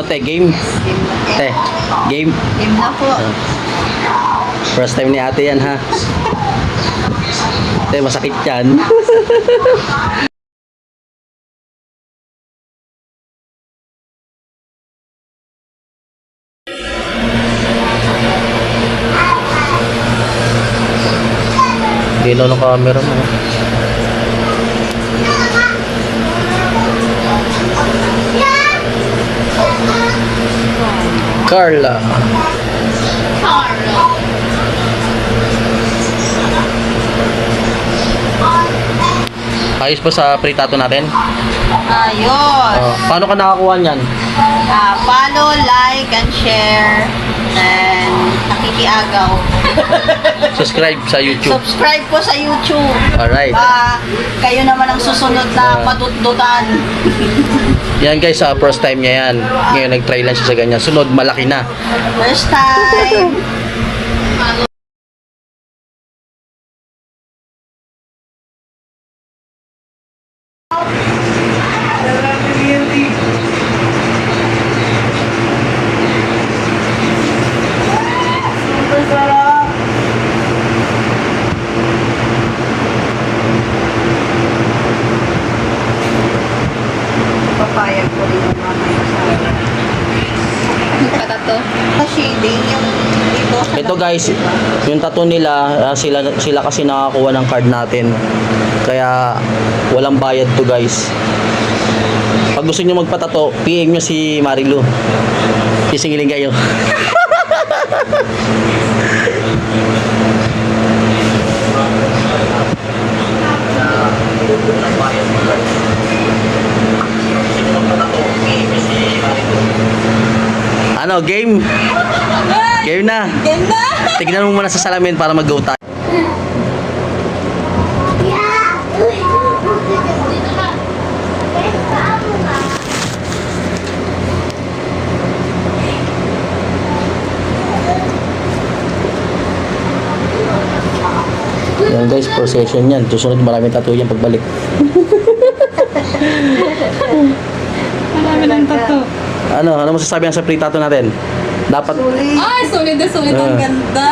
te? Game? Te, game? Game na po. First time ni ate yan ha. Te, masakit yan. Dino ng camera mo. Carla. Ayos ba sa pritato natin? Ayun. Paano ka nakakuha niyan? Follow, like, and share. And nakikiagaw. Subscribe sa YouTube. Subscribe po sa YouTube. Alright. Kayo naman ang susunod na madutdutan. Yan guys, first time niya yan. Ngayon nag-try lang siya sa ganyan. Sunod, malaki na. First time. Papayag ko rin yung mamaya sa shading yung dito. Ito guys, yung tattoo nila, sila kasi nakakuha ng card natin. Kaya walang bayad to guys. Pag gusto niyo magpatato, PM nyo si Marilu. Sisingilin kayo. Ano, game? Game na. Game na! Tignan mo muna sa salamin para mag-go tayo. Yan guys, procession yan. Susunod maraming tattoo yan pagbalik. Marami ng tattoo. Ano masasabi sa pre-tattoo natin? Dapat Ay, solid na solid. Ang ganda.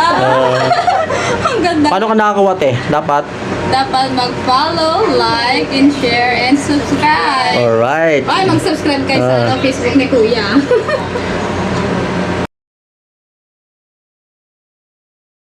Ang ganda. paano ka nakakawa te? Dapat mag-follow, like, and share, and subscribe. alright. Ay, mag-subscribe kayo sa Facebook ni Kuya.